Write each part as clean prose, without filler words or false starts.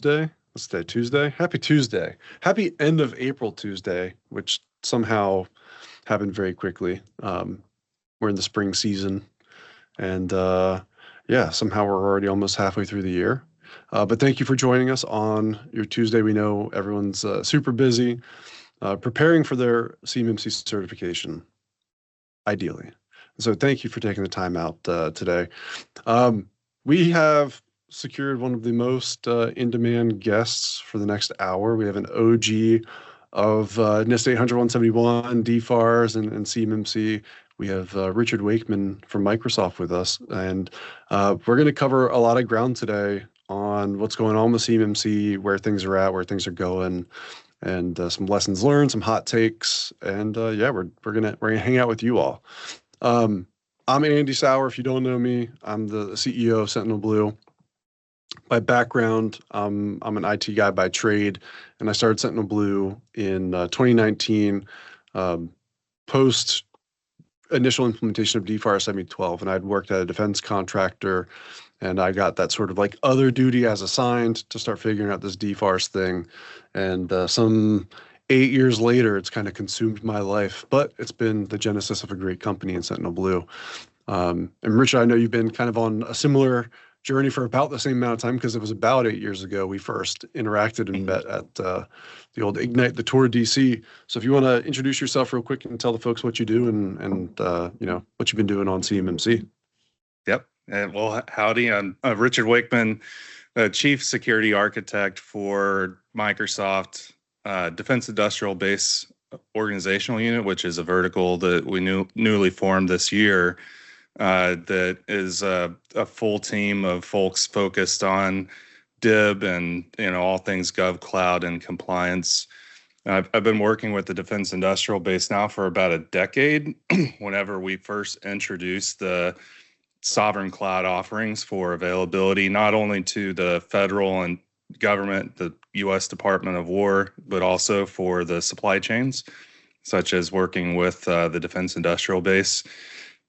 Tuesday. What's today? Tuesday? Happy Tuesday. Happy end of April Tuesday, which somehow happened very quickly. We're in the spring season, and yeah, somehow we're already almost halfway through the year. But thank you for joining us on your Tuesday. We know everyone's super busy preparing for their CMMC certification, ideally. So thank you for taking the time out today. We have secured one of the most in-demand guests for the next hour. We have an OG of NIST 800-171, DFARS, and CMMC. We have Richard Wakeman from Microsoft with us, and we're going to cover a lot of ground today on what's going on with CMMC, where things are at, where things are going, and some lessons learned, some hot takes, and yeah, we're gonna hang out with you all. I'm Andy Sauer. If you don't know me, I'm the CEO of Sentinel Blue. By background, I'm an IT guy by trade, and I started Sentinel Blue in 2019, post initial implementation of DFARS 7012, and I'd worked at a defense contractor, and I got that sort of like other duty as assigned to start figuring out this DFARS thing. And some 8 years later, it's kind of consumed my life, but it's been the genesis of a great company in Sentinel Blue. And Richard, I know you've been kind of on a similar journey for about the same amount of time, because it was about 8 years ago we first interacted and met at the old Ignite, the tour DC. So if you want to introduce yourself real quick and tell the folks what you do and you know, what you've been doing on CMMC. Yep. Well, howdy. I'm Richard Wakeman, Chief Security Architect for Microsoft Defense Industrial Base Organizational Unit, which is a vertical that we newly formed this year. That is a full team of folks focused on DIB and all things Gov Cloud and compliance. I've been working with the Defense Industrial Base now for about a decade. Whenever we first introduced the sovereign cloud offerings for availability, not only to the federal and government, the U.S. Department of War, but also for the supply chains, such as working with the Defense Industrial Base.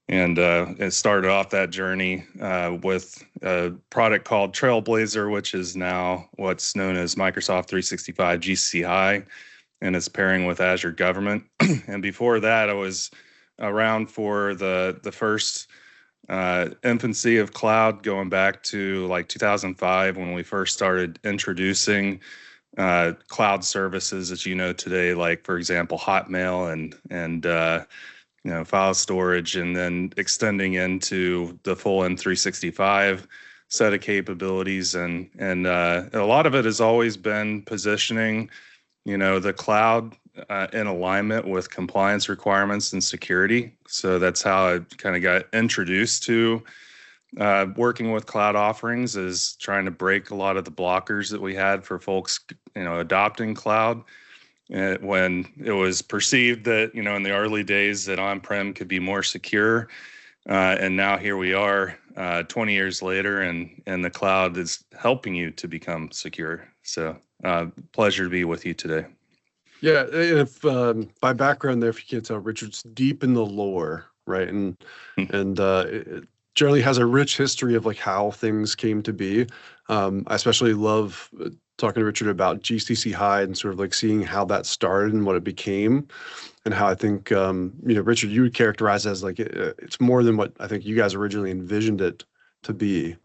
And it started off that journey with a product called Trailblazer, which is now what's known as Microsoft 365 GCC High, and it's pairing with Azure Government. And before that, I was around for the first infancy of cloud, going back to like 2005 when we first started introducing cloud services as you know today, like for example Hotmail and file storage, and then extending into the full M365 set of capabilities. And a lot of it has always been positioning, the cloud in alignment with compliance requirements and security. So that's how I kind of got introduced to working with cloud offerings, is trying to break a lot of the blockers that we had for folks, adopting cloud. When it was perceived that, in the early days that on-prem could be more secure. And now here we are 20 years later, and the cloud is helping you to become secure. So pleasure to be with you today. Yeah, if by background there, if you can't tell, Richard's deep in the lore, right? And it generally has a rich history of like how things came to be. I especially love talking to Richard about GCC High and sort of like seeing how that started and what it became, and how I think, Richard, you would characterize it as like it's more than what I think you guys originally envisioned it to be.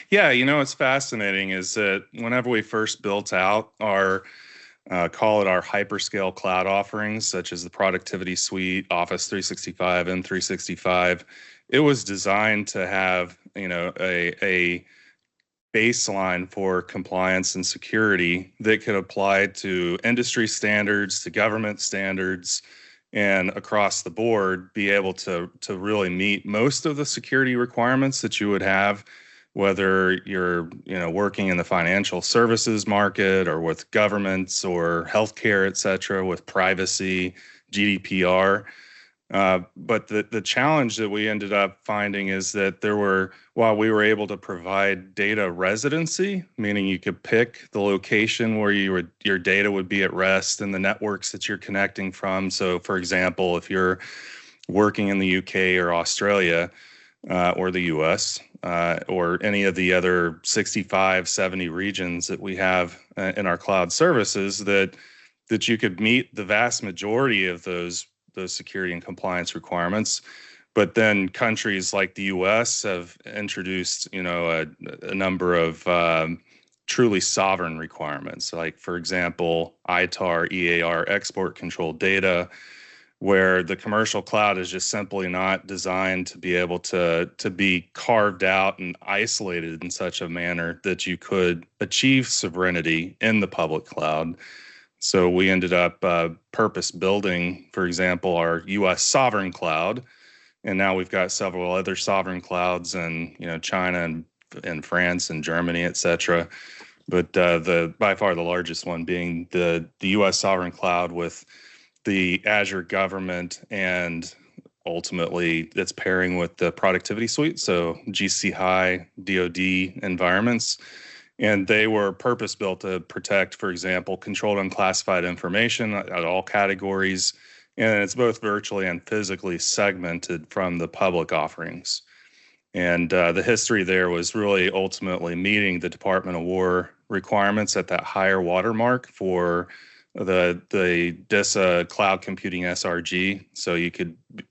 Yeah, it's fascinating is that whenever we first built out our call it our hyperscale cloud offerings, such as the Productivity Suite, Office 365, and 365, it was designed to have, a baseline for compliance and security that could apply to industry standards, to government standards, and across the board be able to really meet most of the security requirements that you would have, whether you're working in the financial services market or with governments or healthcare, et cetera, with privacy, GDPR. But the challenge that we ended up finding is that while we were able to provide data residency, meaning you could pick the location where your data would be at rest and the networks that you're connecting from. So for example, if you're working in the UK or Australia or the US, or any of the other 65, 70 regions that we have in our cloud services, that you could meet the vast majority of those security and compliance requirements. But then countries like the U.S. have introduced, a number of truly sovereign requirements, like, for example, ITAR, EAR, export control data, where the commercial cloud is just simply not designed to be able to be carved out and isolated in such a manner that you could achieve sovereignty in the public cloud. So we ended up purpose building, for example, our U.S. sovereign cloud, and now we've got several other sovereign clouds in China and France and Germany, et cetera. But the by far the largest one being the U.S. sovereign cloud with the Azure government, and ultimately it's pairing with the productivity suite, so GCC High, DoD environments. And they were purpose built to protect, for example, controlled unclassified information at all categories. And it's both virtually and physically segmented from the public offerings. And the history there was really ultimately meeting the Department of War requirements at that higher watermark for the DISA cloud computing SRG. So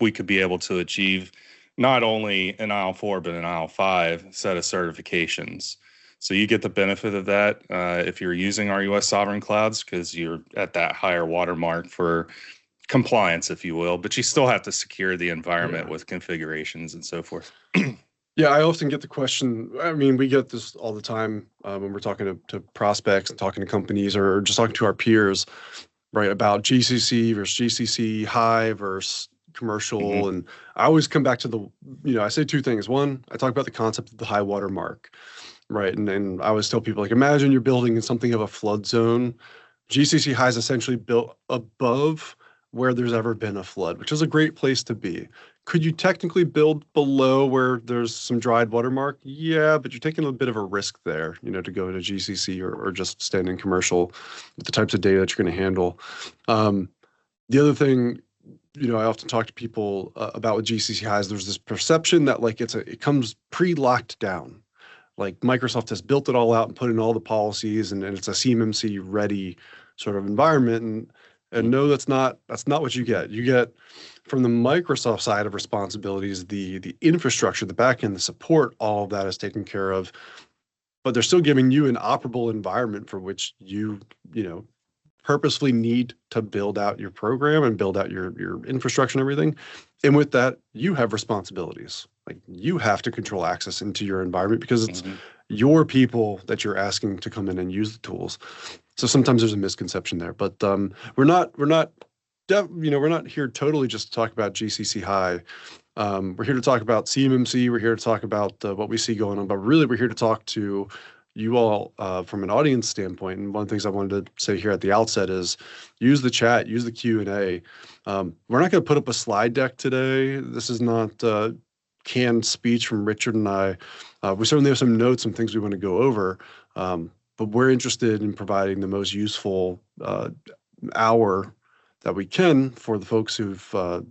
we could be able to achieve not only an IL4 but an IL5 set of certifications. So you get the benefit of that if you're using our U.S. sovereign clouds, because you're at that higher watermark for compliance, if you will, but you still have to secure the environment with configurations and so forth. Yeah, I often get the question. I mean, we get this all the time when we're talking to prospects and talking to companies or just talking to our peers, right, about GCC versus GCC High versus commercial. Mm-hmm. And I always come back to I say two things. One, I talk about the concept of the high water mark, right? And I always tell people, like, imagine you're building in something of a flood zone. GCC High is essentially built above where there's ever been a flood, which is a great place to be. Could you technically build below where there's some dried watermark? Yeah, but you're taking a bit of a risk there, to go to GCC or just stand in commercial with the types of data that you're going to handle. The other thing, I often talk to people about with GCC High is there's this perception that it comes pre-locked down. Like Microsoft has built it all out and put in all the policies and it's a CMMC ready sort of environment. And no, that's not what you get. You get, from the Microsoft side of responsibilities, the infrastructure, the backend, the support, all of that is taken care of. But they're still giving you an operable environment for which you purposefully need to build out your program and build out your infrastructure and everything. And with that, you have responsibilities. Like, you have to control access into your environment because it's your people that you're asking to come in and use the tools. So sometimes there's a misconception there, but we're not here totally just to talk about GCC High. We're here to talk about CMMC. We're here to talk about what we see going on, but really we're here to talk to you all from an audience standpoint. And one of the things I wanted to say here at the outset is use the chat, use the Q&A. We're not going to put up a slide deck today. This is not canned speech from Richard and I. We certainly have some notes, some things we want to go over. But we're interested in providing the most useful hour that we can for the folks who've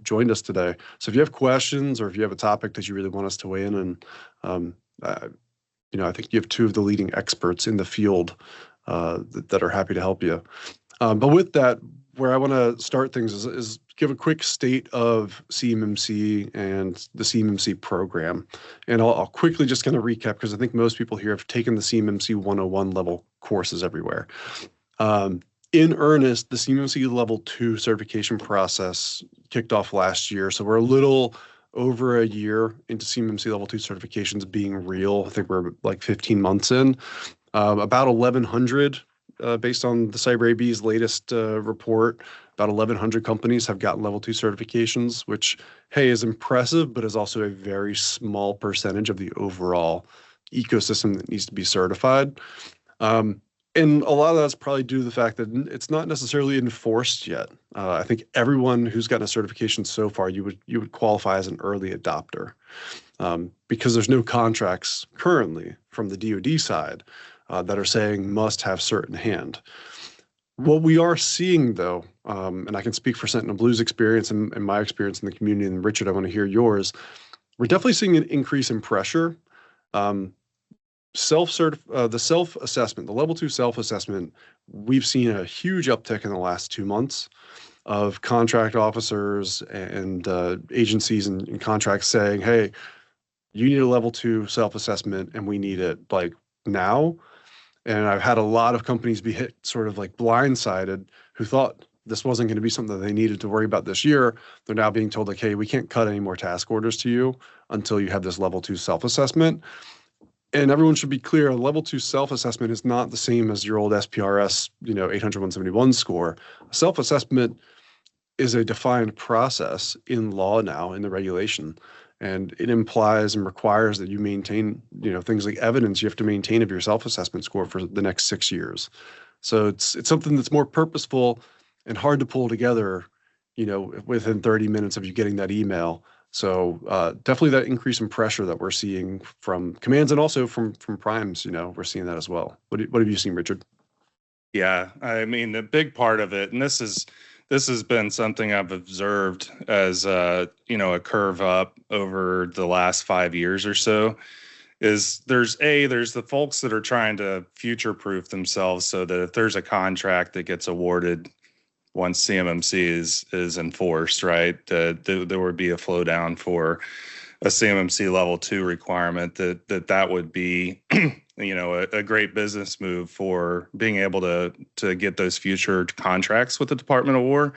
joined us today. So if you have questions or if you have a topic that you really want us to weigh in, and I think you have two of the leading experts in the field that are happy to help you. But with that, where I want to start things is give a quick state of CMMC and the CMMC program. And I'll quickly just kind of recap, because I think most people here have taken the CMMC 101 level courses everywhere. In earnest, the CMMC Level 2 certification process kicked off last year. So we're a little over a year into CMMC Level 2 certifications being real. I think we're like 15 months in. About 1,100, based on the CyberAB's latest report, about 1,100 companies have gotten Level 2 certifications, which, hey, is impressive, but is also a very small percentage of the overall ecosystem that needs to be certified. And a lot of that's probably due to the fact that it's not necessarily enforced yet. I think everyone who's gotten a certification so far, you would qualify as an early adopter, because there's no contracts currently from the DoD side that are saying must have cert in hand. What we are seeing, though, and I can speak for Sentinel Blue's experience and my experience in the community, and Richard, I want to hear yours, We're definitely seeing an increase in pressure. Um, the self-assessment, the level 2 self-assessment, we've seen a huge uptick in the last 2 months of contract officers and agencies and contracts saying, hey, you need a level 2 self-assessment and we need it like now. And I've had a lot of companies be hit sort of like blindsided who thought this wasn't going to be something that they needed to worry about this year. They're now being told like, hey, we can't cut any more task orders to you until you have this level 2 self-assessment. And everyone should be clear, a level 2 self-assessment is not the same as your old SPRS, 800-171 score. Self-assessment is a defined process in law now in the regulation. And it implies and requires that you maintain, things like evidence you have to maintain of your self-assessment score for the next 6 years. So it's something that's more purposeful and hard to pull together, within 30 minutes of you getting that email. So definitely that increase in pressure that we're seeing from commands and also from primes, we're seeing that as well. What have you seen, Richard? Yeah, I mean, a big part of it, and this has been something I've observed as a curve up over the last 5 years or so, is there's the folks that are trying to future proof themselves so that if there's a contract that gets awarded once CMMC is enforced, right, there would be a flow down for a CMMC level 2 requirement that would be a great business move for being able to get those future contracts with the Department of War.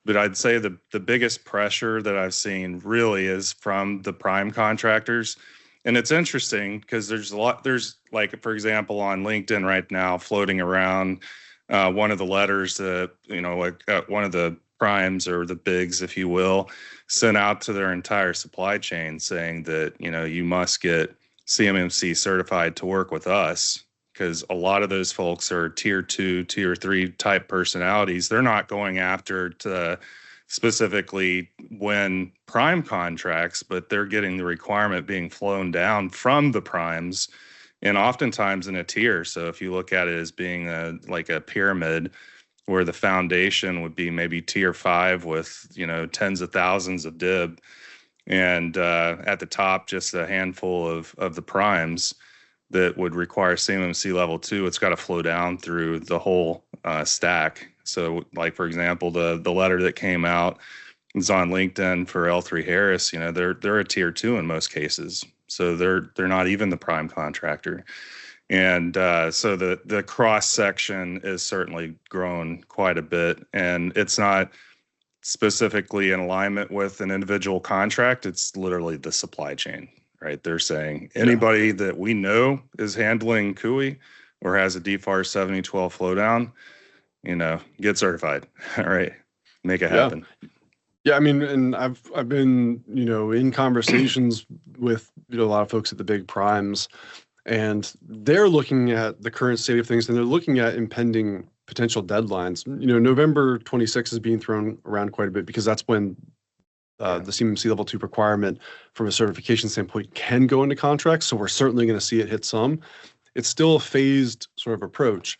But I'd say the biggest pressure that I've seen really is from the prime contractors. And it's interesting because there's like, for example, on LinkedIn right now floating around one of the letters that, one of the primes or the bigs, if you will, sent out to their entire supply chain saying that, you must get CMMC certified to work with us, because a lot of those folks are tier 2, tier 3 type personalities. They're not going after to specifically win prime contracts, but they're getting the requirement being flown down from the primes, and oftentimes in a tier. So if you look at it as being like a pyramid, where the foundation would be maybe tier 5 with, tens of thousands of DIB, and at the top, just a handful of the primes that would require CMMC level 2. It's got to flow down through the whole stack. So like, for example, the letter that came out is on LinkedIn for L3Harris, they're a tier 2 in most cases. So they're not even the prime contractor. And so the cross section is certainly grown quite a bit, and it's not specifically in alignment with an individual contract. It's literally the supply chain, right? They're saying anybody that we know is handling CUI or has a DFAR 7012 flow down, get certified. All right, make it happen. Yeah, I mean, and I've been, in conversations with, a lot of folks at the big primes, and they're looking at the current state of things, and they're looking at impending potential deadlines. November 26th is being thrown around quite a bit because that's when the CMMC level 2 requirement from a certification standpoint can go into contracts. So we're certainly going to see it hit some. It's still a phased sort of approach,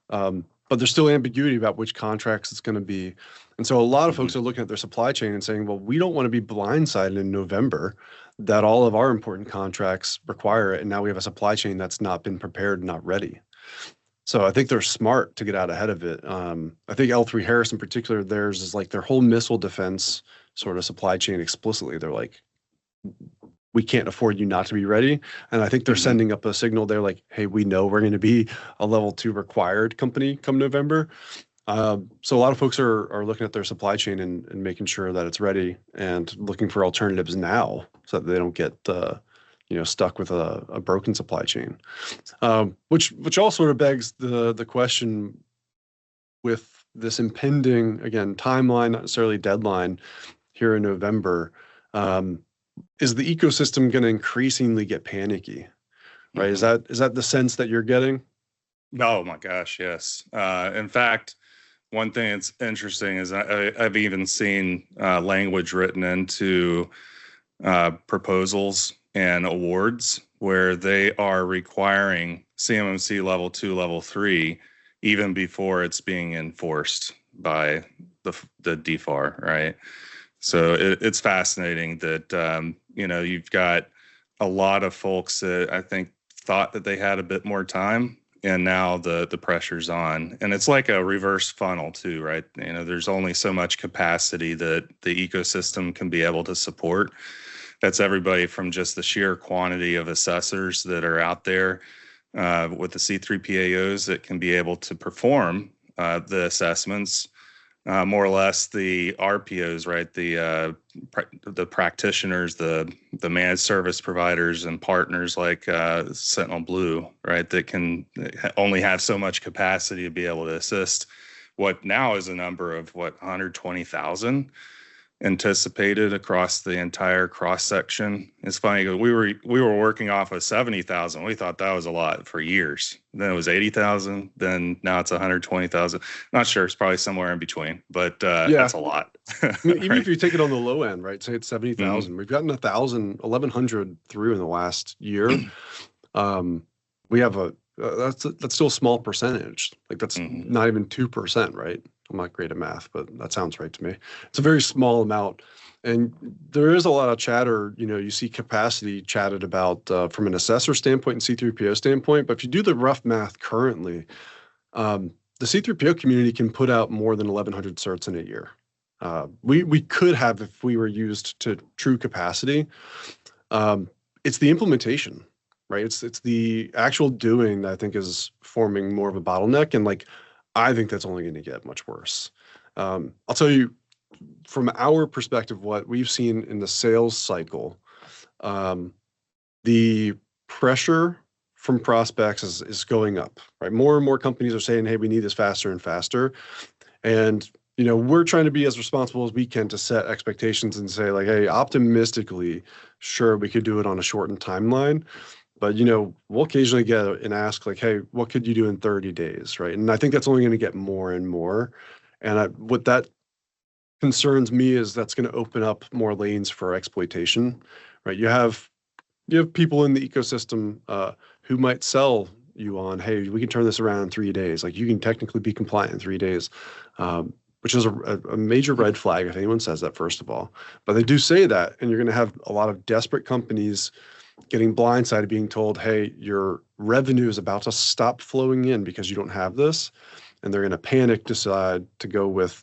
but there's still ambiguity about which contracts it's going to be. And so a lot of folks are looking at their supply chain and saying, well, we don't want to be blindsided in November that all of our important contracts require it, and now we have a supply chain that's not been prepared and not ready. So I think they're smart to get out ahead of it. I think L3Harris in particular, theirs is like their whole missile defense sort of supply chain explicitly. They're like, we can't afford you not to be ready. And I think they're sending up a signal. They're like, hey, we know we're going to be a level 2 required company come November. So a lot of folks are looking at their supply chain and making sure that it's ready and looking for alternatives now so that they don't get stuck with a broken supply chain, which all sort of begs the question with this impending, again, timeline, not necessarily deadline here in November. Is the ecosystem going to increasingly get panicky, right? Is that the sense that you're getting? Oh my gosh, yes. In fact, one thing that's interesting is I've even seen language written into proposals and awards where they are requiring CMMC level 2, level 3, even before it's being enforced by the DFAR, right? So it's fascinating that you've got a lot of folks that I think thought that they had a bit more time, and now the pressure's on. And it's like a reverse funnel too, right? There's only so much capacity that the ecosystem can be able to support. That's everybody from just the sheer quantity of assessors that are out there with the C3PAOs that can be able to perform the assessments, more or less the RPOs, right? The practitioners, the managed service providers and partners like Sentinel Blue, right? That can only have so much capacity to be able to assist what now is a number of 120,000 anticipated across the entire cross section. It's funny, we were working off of 70,000. We thought that was a lot for years. Then it was 80,000. Then now it's 120,000. Not sure. It's probably somewhere in between, but that's a lot. I mean, even if you take it on the low end, right? Say it's 70,000. We've gotten 1,100 through in the last year. We have that's still a small percentage. Like that's not even 2%, right? I'm not great at math, but that sounds right to me. It's a very small amount. And there is a lot of chatter, you see capacity chatted about from an assessor standpoint and C3PO standpoint. But if you do the rough math currently, the C3PO community can put out more than 1,100 certs in a year. We could have if we were used to true capacity. It's the implementation, right? It's the actual doing that I think is forming more of a bottleneck. And I think that's only going to get much worse. I'll tell you from our perspective, what we've seen in the sales cycle, the pressure from prospects is going up, right? More and more companies are saying, hey, we need this faster and faster. And, we're trying to be as responsible as we can to set expectations and say hey, optimistically, sure, we could do it on a shortened timeline. But, we'll occasionally get and ask hey, what could you do in 30 days, right? And I think that's only going to get more and more. And what that concerns me is that's going to open up more lanes for exploitation, right? You have people in the ecosystem who might sell you on, hey, we can turn this around in 3 days. You can technically be compliant in 3 days, which is a major red flag if anyone says that, first of all. But they do say that, and you're going to have a lot of desperate companies getting blindsided, being told, hey, your revenue is about to stop flowing in because you don't have this. And they're going to panic, decide to go with,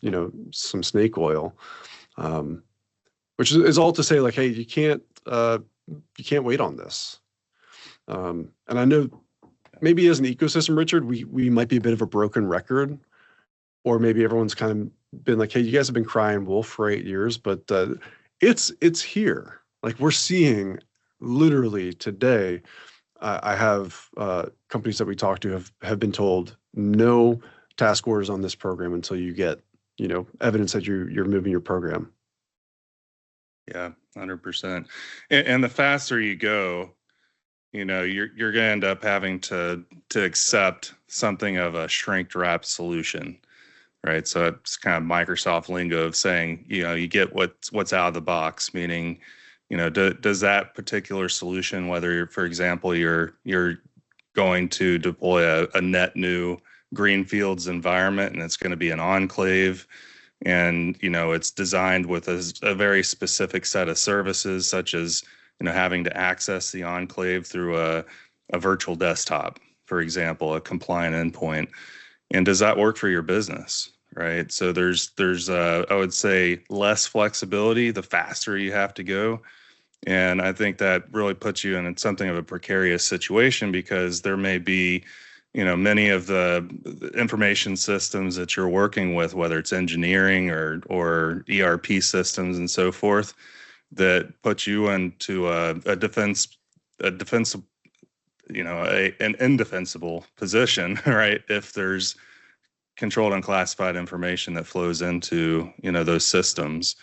some snake oil, which is all to say hey, you can't wait on this. And I know maybe as an ecosystem, Richard, we might be a bit of a broken record, or maybe everyone's kind of been hey, you guys have been crying wolf for 8 years, but it's here. We're seeing literally today, I have companies that we talk to have been told no task orders on this program until you get, evidence that you're moving your program. Yeah, 100%. And the faster you go, you're going to end up having to accept something of a shrink wrap solution, right? So it's kind of Microsoft lingo of saying, you get what's out of the box, meaning, does that particular solution, whether, for example, you're going to deploy a net new greenfields environment and it's going to be an enclave, and it's designed with a very specific set of services, such as having to access the enclave through a virtual desktop, for example, a compliant endpoint. And does that work for your business? Right. So there's I would say less flexibility the faster you have to go. And I think that really puts you in something of a precarious situation, because there may be, many of the information systems that you're working with, whether it's engineering or ERP systems and so forth, that put you into an indefensible position, right? If there's controlled and classified information that flows into, those systems.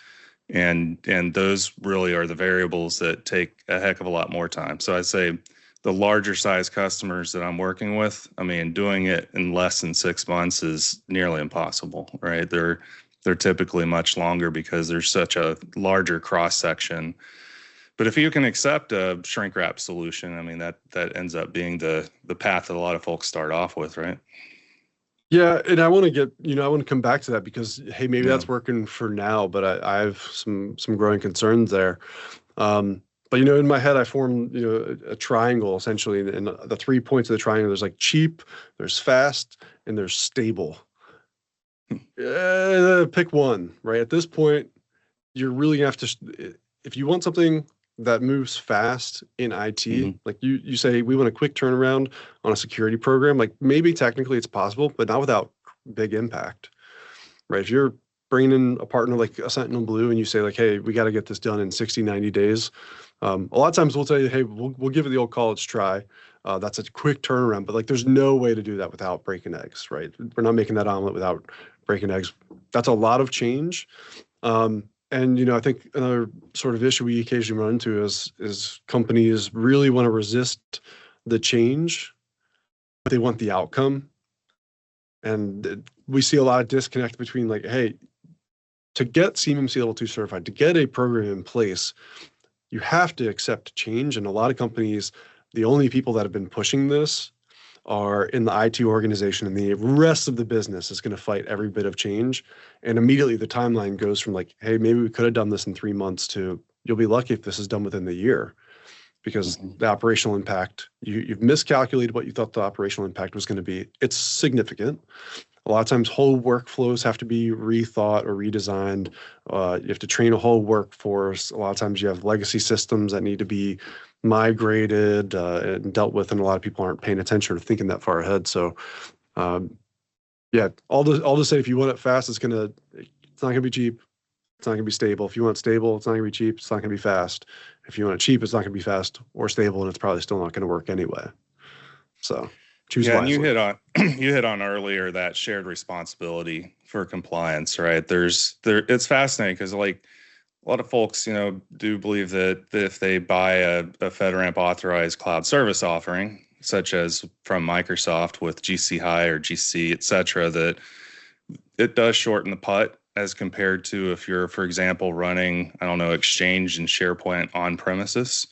And those really are the variables that take a heck of a lot more time. So I'd say the larger size customers that I'm working with, doing it in less than 6 months is nearly impossible, right? They're typically much longer because there's such a larger cross section. But if you can accept a shrink wrap solution, that ends up being the path that a lot of folks start off with, right? Yeah, and I want to come back to that, because hey, maybe that's working for now, but I have some growing concerns there. But in my head, I formed a triangle essentially, and the 3 points of the triangle, there's like cheap, there's fast, and there's stable. Pick one, right? At this point, you're really gonna have to, if you want something that moves fast in IT, like you say, we want a quick turnaround on a security program, like maybe technically it's possible, but not without big impact, right? If you're bringing in a partner like a Sentinel Blue and you say like, hey, we got to get this done in 60, 90 days. A lot of times we'll tell you, hey, we'll give it the old college try. That's a quick turnaround, but like there's no way to do that without breaking eggs, right? We're not making that omelet without breaking eggs. That's a lot of change. And I think another sort of issue we occasionally run into is companies really want to resist the change, but they want the outcome. And we see a lot of disconnect between like, hey, to get CMMC Level 2 certified, to get a program in place, you have to accept change. And a lot of companies, the only people that have been pushing this are in the IT organization, and the rest of the business is going to fight every bit of change. And immediately the timeline goes from like, hey, maybe we could have done this in 3 months to you'll be lucky if this is done within the year, because the operational impact, you've miscalculated what you thought the operational impact was going to be. It's significant. A lot of times whole workflows have to be rethought or redesigned. You have to train a whole workforce. A lot of times you have legacy systems that need to be migrated and dealt with, and a lot of people aren't paying attention or thinking that far ahead. So yeah, all to say, if you want it fast, it's not gonna be cheap. It's not gonna be stable. If you want stable, it's not gonna be cheap. It's not gonna be fast. If you want it cheap, it's not gonna be fast or stable, and it's probably still not gonna work anyway. So choose wisely. And you hit on earlier that shared responsibility for compliance, right? It's fascinating because like a lot of folks, do believe that if they buy a FedRAMP authorized cloud service offering, such as from Microsoft with GCC High or GCC, et cetera, that it does shorten the putt as compared to if you're, for example, running, I don't know, Exchange and SharePoint on premises.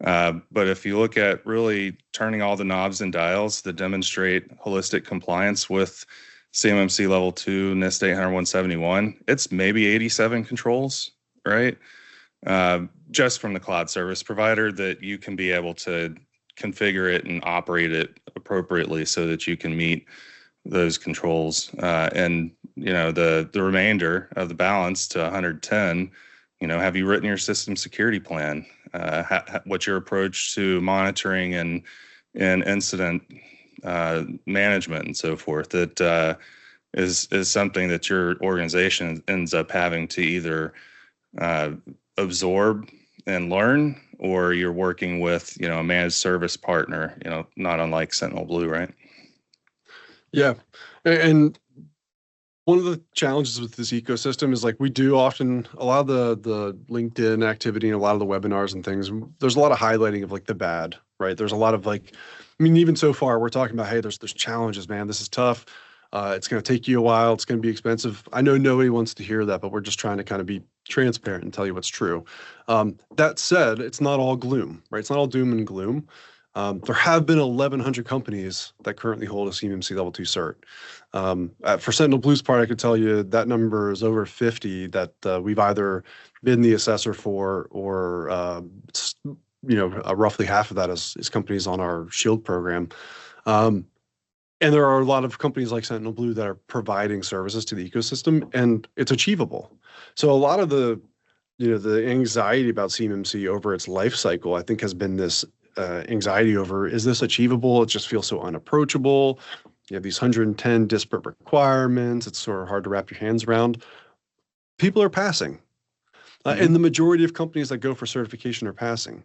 But if you look at really turning all the knobs and dials that demonstrate holistic compliance with CMMC Level 2, NIST 800-171, it's maybe 87 controls, right? Just from the cloud service provider that you can be able to configure it and operate it appropriately so that you can meet those controls. And the remainder of the balance to 110, have you written your system security plan? What's your approach to monitoring and incident management and so forth? That is something that your organization ends up having to either absorb and learn, or you're working with a managed service partner, not unlike Sentinel Blue, right? Yeah, and one of the challenges with this ecosystem is like we do often, a lot of the LinkedIn activity and a lot of the webinars and things, there's a lot of highlighting of like the bad, right? There's a lot of like, even so far we're talking about, hey, there's challenges, man. This is tough. It's going to take you a while. It's going to be expensive. I know nobody wants to hear that, but we're just trying to kind of be transparent and tell you what's true. That said, it's not all gloom, right? It's not all doom and gloom. There have been 1,100 companies that currently hold a CMMC Level 2 cert. For Sentinel Blue's part, I could tell you that number is over 50 that we've either been the assessor for, or roughly half of that is companies on our Shield program. And there are a lot of companies like Sentinel Blue that are providing services to the ecosystem, and it's achievable. So a lot of the anxiety about CMMC over its life cycle, I think, has been this anxiety over, is this achievable? It just feels so unapproachable. You have these 110 disparate requirements. It's sort of hard to wrap your hands around. People are passing. And the majority of companies that go for certification are passing.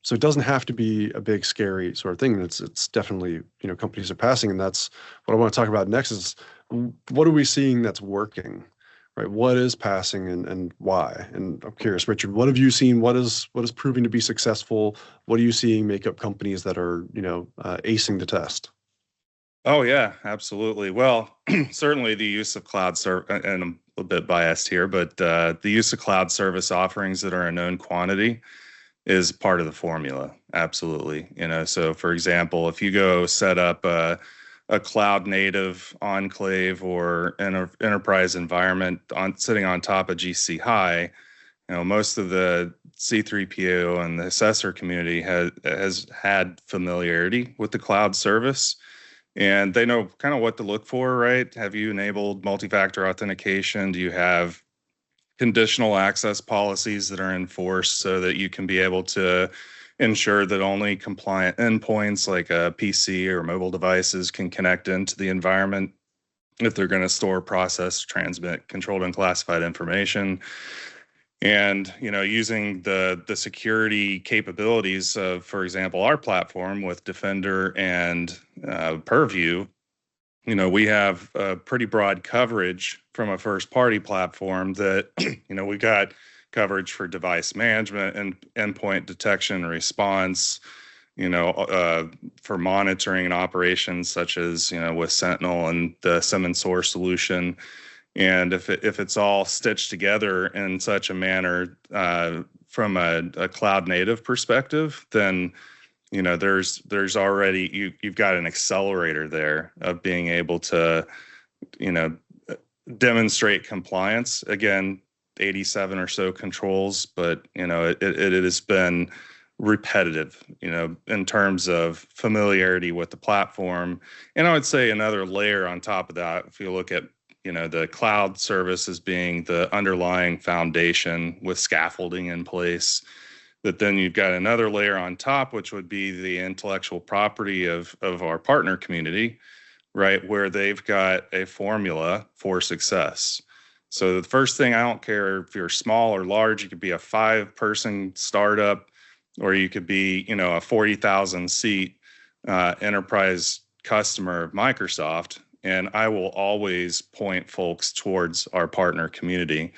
So it doesn't have to be a big, scary sort of thing. It's definitely, companies are passing. And that's what I want to talk about next is, what are we seeing that's working, right? What is passing and why? And I'm curious, Richard, what have you seen? What is proving to be successful? What are you seeing make up companies that are, acing the test? Oh, yeah, absolutely. Well, certainly the use of cloud service, and I'm a bit biased here, but the use of cloud service offerings that are a known quantity is part of the formula. Absolutely. So for example, if you go set up a cloud native enclave or an enterprise environment sitting on top of GCC High, most of the C3PO and the assessor community has had familiarity with the cloud service, and they know kind of what to look for, right? Have you enabled multi-factor authentication? Do you have conditional access policies that are enforced so that you can be able to ensure that only compliant endpoints like a PC or mobile devices can connect into the environment if they're going to store, process, transmit controlled and classified information? And using the security capabilities of, for example, our platform with Defender and Purview, we have a pretty broad coverage from a first party platform that, we got coverage for device management and endpoint detection and response, for monitoring and operations such as, with Sentinel and the SIM Source solution. And if it's all stitched together in such a manner from a cloud native perspective, then there's already you've got an accelerator there of being able to demonstrate compliance. Again, 87 or so controls, but it has been repetitive, in terms of familiarity with the platform. And I would say another layer on top of that, if you look at the cloud service as being the underlying foundation with scaffolding in place, that then you've got another layer on top, which would be the intellectual property of our partner community, right? Where they've got a formula for success. So the first thing, I don't care if you're small or large, you could be a 5-person startup, or you could be, a 40,000 seat enterprise customer of Microsoft. And I will always point folks towards our partner community,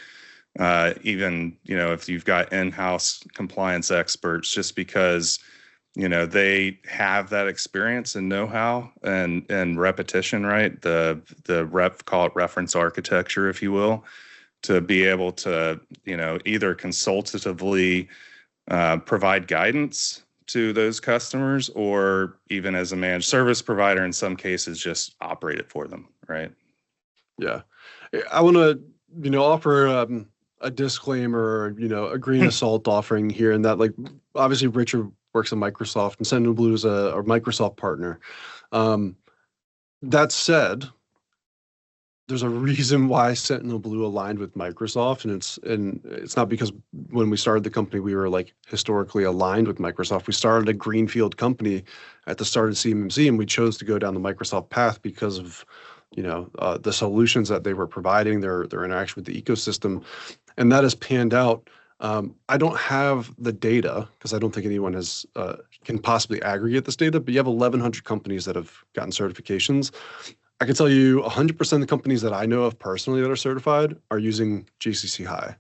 even, if you've got in-house compliance experts, just because, they have that experience and know-how and repetition, right? Call it reference architecture, if you will, to be able to, either consultatively provide guidance to those customers, or even as a managed service provider, in some cases, just operate it for them, right? Yeah. I want to, offer a disclaimer, a grain of salt offering here, and that, like, obviously Richard works at Microsoft and Sentinel Blue is a Microsoft partner. That said, there's a reason why Sentinel Blue aligned with Microsoft, and it's not because when we started the company we were like historically aligned with Microsoft. We started a greenfield company at the start of CMMC, and we chose to go down the Microsoft path because of the solutions that they were providing, their interaction with the ecosystem, and that has panned out. I don't have the data because I don't think anyone has can possibly aggregate this data, but you have 1,100 companies that have gotten certifications. I can tell you 100% of the companies that I know of personally that are certified are using GCC High.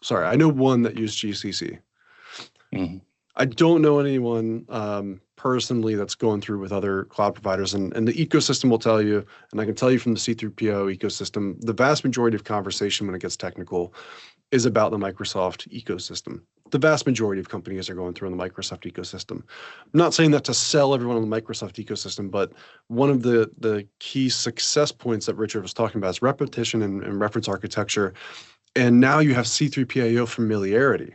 Sorry, I know one that used GCC. Mm-hmm. I don't know anyone personally that's going through with other cloud providers, and the ecosystem will tell you, and I can tell you from the C3PO ecosystem, the vast majority of conversation when it gets technical is about the Microsoft ecosystem. The vast majority of companies are going through in the Microsoft ecosystem. I'm not saying that to sell everyone on the Microsoft ecosystem, but one of the key success points that Richard was talking about is repetition and reference architecture. And now you have C3PAO familiarity.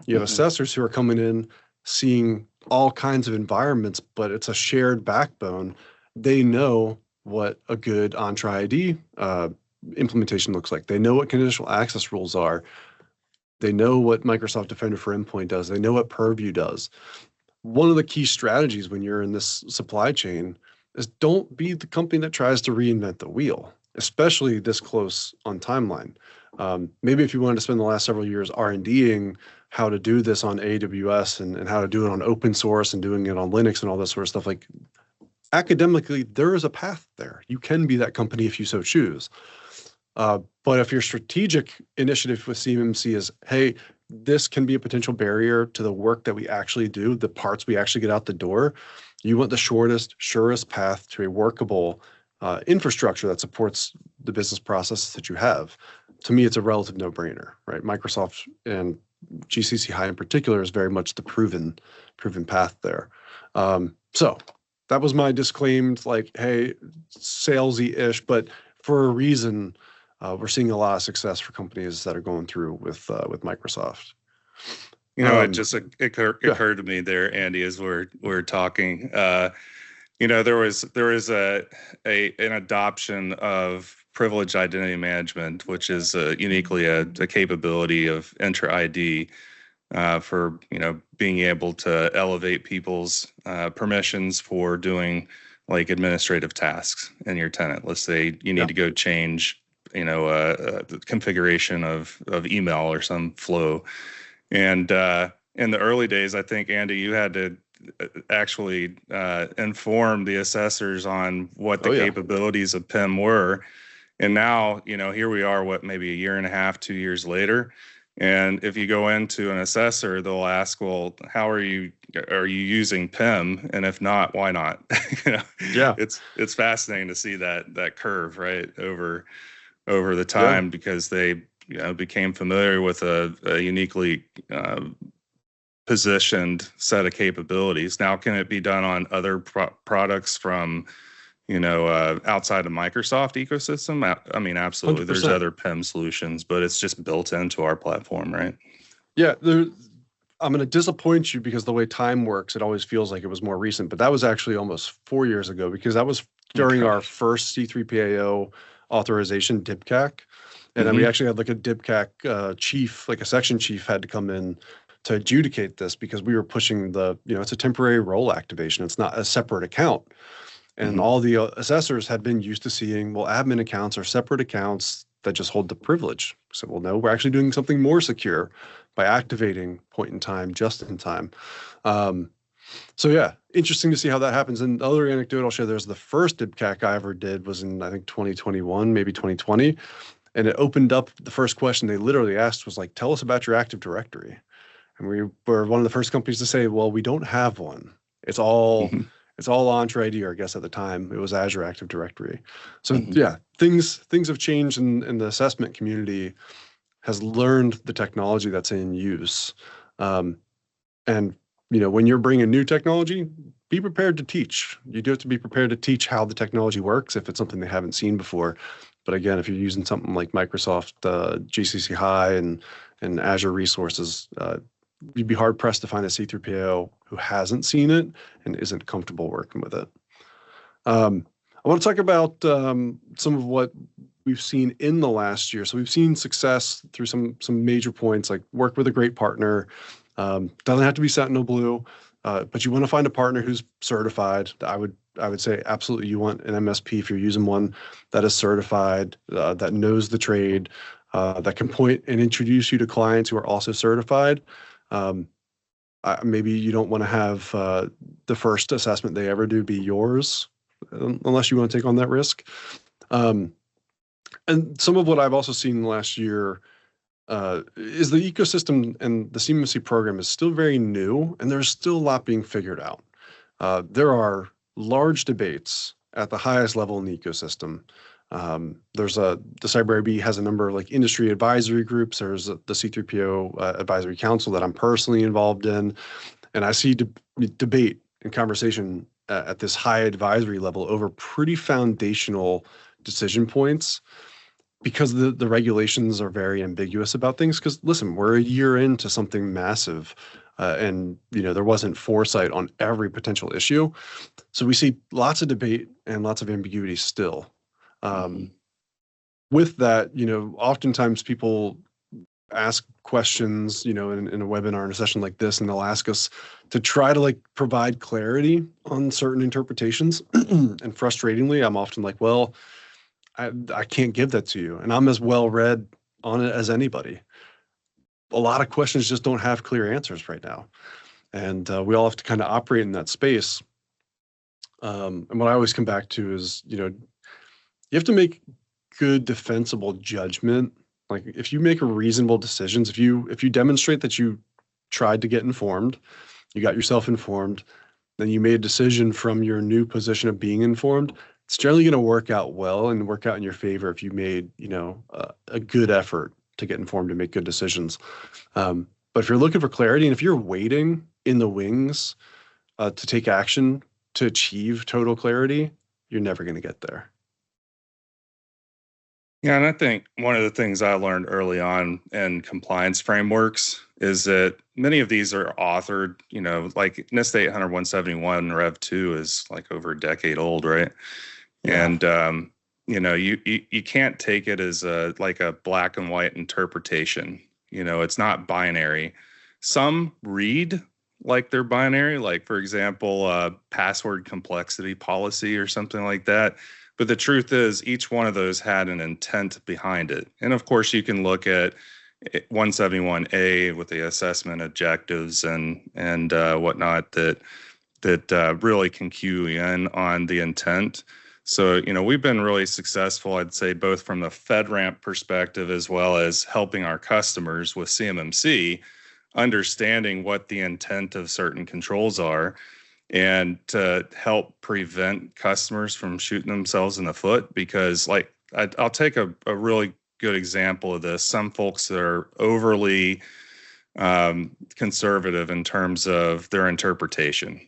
You have assessors who are coming in, seeing all kinds of environments, but it's a shared backbone. They know what a good Entra ID implementation looks like. They know what conditional access rules are. They know what Microsoft Defender for Endpoint does. They know what Purview does. One of the key strategies when you're in this supply chain is don't be the company that tries to reinvent the wheel, especially this close on timeline. Maybe if you wanted to spend the last several years R&Ding how to do this on AWS and how to do it on open source and doing it on Linux and all that sort of stuff, like academically, there is a path there. You can be that company if you so choose. But if your strategic initiative with CMMC is, hey, this can be a potential barrier to the work that we actually do, the parts we actually get out the door, you want the shortest, surest path to a workable infrastructure that supports the business processes that you have. To me, it's a relative no-brainer, right? Microsoft and GCC High in particular is very much the proven path there. So that was my disclaimed, like, hey, salesy-ish, but for a reason. We're seeing a lot of success for companies that are going through with Microsoft. It just Yeah. occurred to me there, Andy, as we're talking. There was an adoption of privileged identity management, which is uniquely a capability of Entra ID for being able to elevate people's permissions for doing like administrative tasks in your tenant. Let's say you need Yeah. to go change the configuration of email or some flow. And in the early days, I think, Andy, you had to actually inform the assessors on what the Oh, yeah. capabilities of PIM were. And now, here we are, what, maybe a year and a half, 2 years later. And if you go into an assessor, they'll ask, well, are you using PIM? And if not, why not? Yeah. It's fascinating to see that curve, right, over the Yeah. time, because they became familiar with a uniquely positioned set of capabilities. Now, can it be done on other products from outside of Microsoft ecosystem? I mean, absolutely. There's 100%. other PIM solutions, but it's just built into our platform, right? Yeah. I'm going to disappoint you because the way time works, it always feels like it was more recent, but that was actually almost 4 years ago because that was during Okay. our first C3PAO authorization DIBCAC. And then we Hmm. actually had like a DIBCAC chief, like a section chief had to come in to adjudicate this because we were pushing it's a temporary role activation. It's not a separate account. And Hmm. all the assessors had been used to seeing, well, admin accounts are separate accounts that just hold the privilege. So, well, no, we're actually doing something more secure by activating point in time, just in time. Um, so yeah, interesting to see how that happens. And the other anecdote I'll share, there's the first DIBCAC I ever did was in, I think, 2021, maybe 2020. And it opened up, the first question they literally asked was like, tell us about your Active Directory. And we were one of the first companies to say, well, we don't have one. It's all Hmm. it's all Entra ID, or I guess at the time it was Azure Active Directory. So Hmm. yeah, things have changed, and the assessment community has learned the technology that's in use. Um, and when you're bringing new technology, be prepared to teach. You do have to be prepared to teach how the technology works if it's something they haven't seen before. But again, if you're using something like Microsoft GCC High and Azure resources, you'd be hard pressed to find a C3PAO who hasn't seen it and isn't comfortable working with it. I want to talk about some of what we've seen in the last year. So we've seen success through some major points, like work with a great partner. Doesn't have to be Sentinel Blue, but you want to find a partner who's certified. I would say absolutely you want an MSP if you're using one that is certified, that knows the trade, that can point and introduce you to clients who are also certified. Um, Maybe you don't want to have the first assessment they ever do be yours, unless you want to take on that risk. Um, and some of what I've also seen last year is the ecosystem and the CMMC program is still very new, and there's still a lot being figured out. There are large debates at the highest level in the ecosystem. The CyberIB has a number of like industry advisory groups. There's the C3PO advisory council that I'm personally involved in, and I see debate and conversation at this high advisory level over pretty foundational decision points because the regulations are very ambiguous about things. Because listen, we're a year into something massive, and there wasn't foresight on every potential issue. So we see lots of debate and lots of ambiguity still. Hmm. Um, with that, oftentimes people ask questions, in a webinar in a session like this, and they'll ask us to try to like provide clarity on certain interpretations. And frustratingly, I'm often like, well, I can't give that to you. And I'm as well read on it as anybody. A lot of questions just don't have clear answers right now. And we all have to kind of operate in that space. And what I always come back to is, you have to make good defensible judgment. Like if you make reasonable decisions, if you demonstrate that you tried to get informed, you got yourself informed, then you made a decision from your new position of being informed, it's generally going to work out well and work out in your favor if you made, a good effort to get informed and make good decisions. But if you're looking for clarity and if you're waiting in the wings to take action to achieve total clarity, you're never going to get there. Yeah, and I think one of the things I learned early on in compliance frameworks is that many of these are authored, like NIST 800-171 Rev 2 is like over a decade old, right? Yeah. And you can't take it as a black and white interpretation. It's not binary. Some read like they're binary, like for example, password complexity policy or something like that. But the truth is, each one of those had an intent behind it. And of course, you can look at 171A with the assessment objectives and whatnot that really can cue in on the intent. So, we've been really successful, I'd say, both from the FedRAMP perspective as well as helping our customers with CMMC, understanding what the intent of certain controls are and to help prevent customers from shooting themselves in the foot. Because, like, I'll take a really good example of this. Some folks that are overly conservative in terms of their interpretation,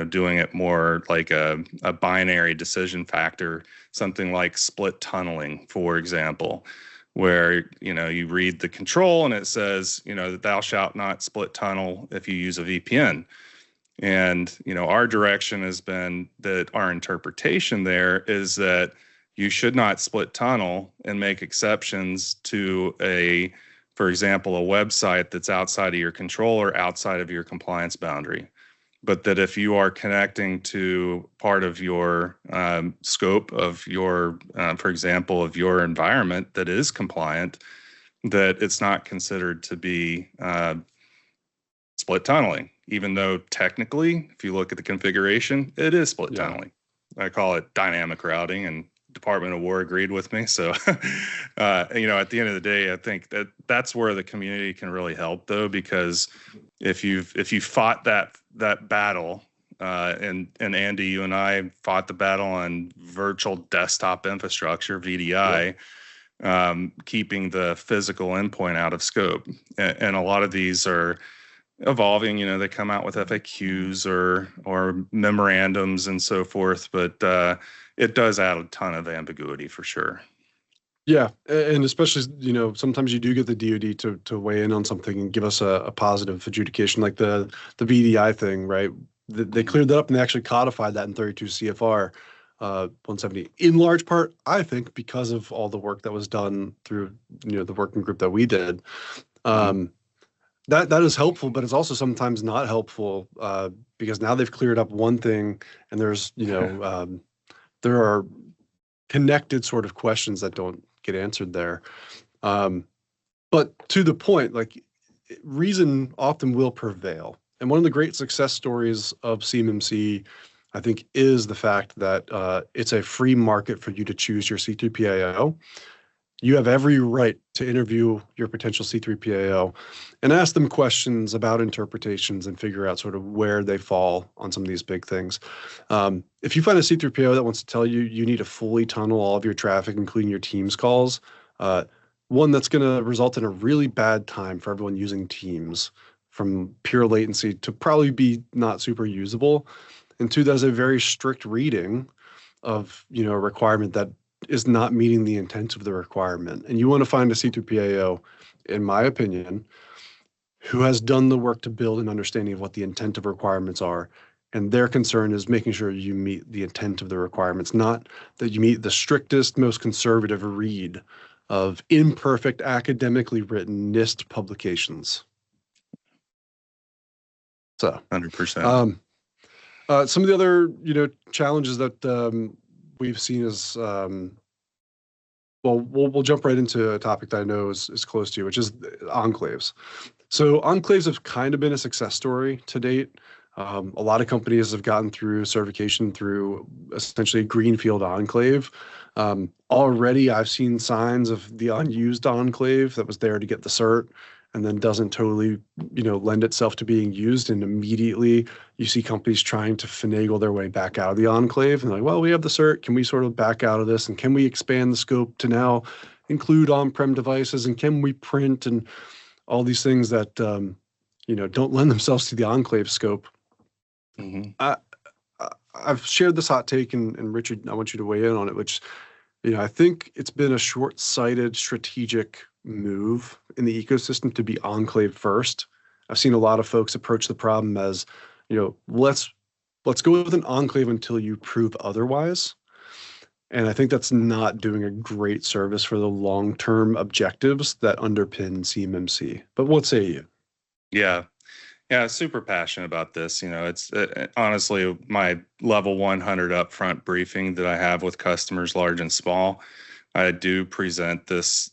doing it more like a binary decision factor, something like split tunneling, for example, where, you read the control and it says, that thou shalt not split tunnel if you use a VPN. And, our direction has been that our interpretation there is that you should not split tunnel and make exceptions to for example, a website that's outside of your control or outside of your compliance boundary. But that if you are connecting to part of your scope of your, for example, of your environment that is compliant, that it's not considered to be split tunneling, even though technically, if you look at the configuration, it is split tunneling. I call it dynamic routing, and Department of War agreed with me. So, at the end of the day, I think that's where the community can really help, though, because if you fought that battle, and Andy, you and I fought the battle on virtual desktop infrastructure (VDI), keeping the physical endpoint out of scope, and a lot of these are evolving. They come out with FAQs or memorandums and so forth, but it does add a ton of ambiguity for sure. Yeah, and especially, sometimes you do get the DoD to weigh in on something and give us a positive adjudication, like the VDI thing, right? They cleared that up and they actually codified that in 32 CFR 170, in large part, I think, because of all the work that was done through, the working group that we did. That is helpful, but it's also sometimes not helpful, because now they've cleared up one thing and there's, there are connected sort of questions that don't get answered there. But to the point, like, reason often will prevail. And one of the great success stories of CMMC, I think, is the fact that it's a free market for you to choose your C3PAO. You have every right to interview your potential C3PAO and ask them questions about interpretations and figure out sort of where they fall on some of these big things. If you find a C3PAO that wants to tell you you need to fully tunnel all of your traffic, including your Teams calls, one, that's going to result in a really bad time for everyone using Teams, from pure latency to probably be not super usable. And two, that is a very strict reading of, a requirement that is not meeting the intent of the requirement. And you want to find a C3PAO, in my opinion, who has done the work to build an understanding of what the intent of requirements are. And their concern is making sure you meet the intent of the requirements, not that you meet the strictest, most conservative read of imperfect, academically written NIST publications. So 100%. Some of the other, challenges that we've seen is, well, we'll jump right into a topic that I know is close to you, which is enclaves. So enclaves have kind of been a success story to date. A lot of companies have gotten through certification through essentially a greenfield enclave. Already, I've seen signs of the unused enclave that was there to get the cert and then doesn't totally, lend itself to being used. And immediately you see companies trying to finagle their way back out of the enclave. And like, well, we have the cert. Can we sort of back out of this? And can we expand the scope to now include on-prem devices? And can we print and all these things that, don't lend themselves to the enclave scope? I've shared this hot take, and Richard, I want you to weigh in on it, which I think it's been a short-sighted strategic move in the ecosystem to be Enclave first. I've seen a lot of folks approach the problem as, let's go with an Enclave until you prove otherwise. And I think that's not doing a great service for the long-term objectives that underpin CMMC. But what say you? Yeah. Yeah, super passionate about this. It's honestly my level 100 upfront briefing that I have with customers, large and small. I do present this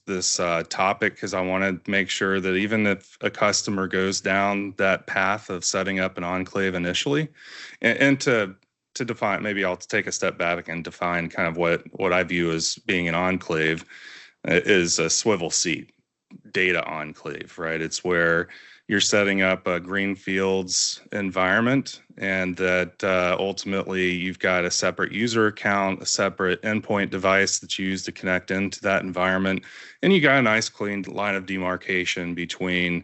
topic because I want to make sure that even if a customer goes down that path of setting up an enclave initially, and to define, maybe I'll take a step back and define kind of what I view as being an enclave is a swivel seat data enclave, right? It's where you're setting up a greenfields environment, and that ultimately you've got a separate user account, a separate endpoint device that you use to connect into that environment, and you got a nice clean line of demarcation between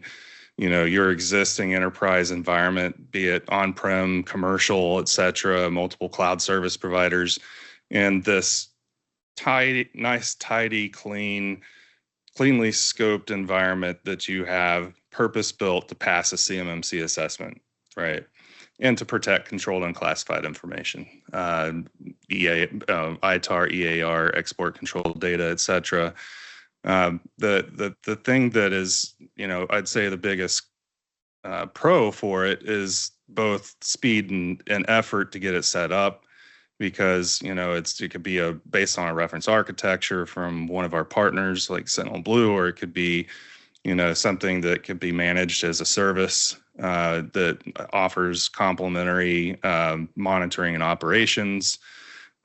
your existing enterprise environment, be it on-prem, commercial, et cetera, multiple cloud service providers, and this nice, tidy, cleanly scoped environment that you have purpose-built to pass a CMMC assessment, right? And to protect controlled and classified information, ITAR, EAR, export control data, et cetera. The thing that is, I'd say the biggest pro for it is both speed and effort to get it set up, because it could be based on a reference architecture from one of our partners like Sentinel Blue, or it could be something that could be managed as a service that offers complementary monitoring and operations.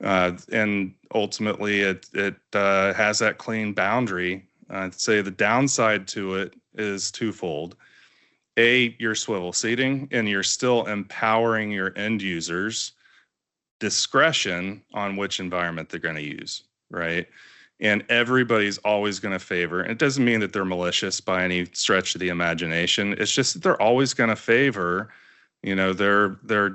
And ultimately, it has that clean boundary. I'd say the downside to it is twofold. You're swivel seating, and you're still empowering your end users discretion on which environment they're going to use, right? And everybody's always going to favor. And it doesn't mean that they're malicious by any stretch of the imagination. It's just that they're always going to favor, their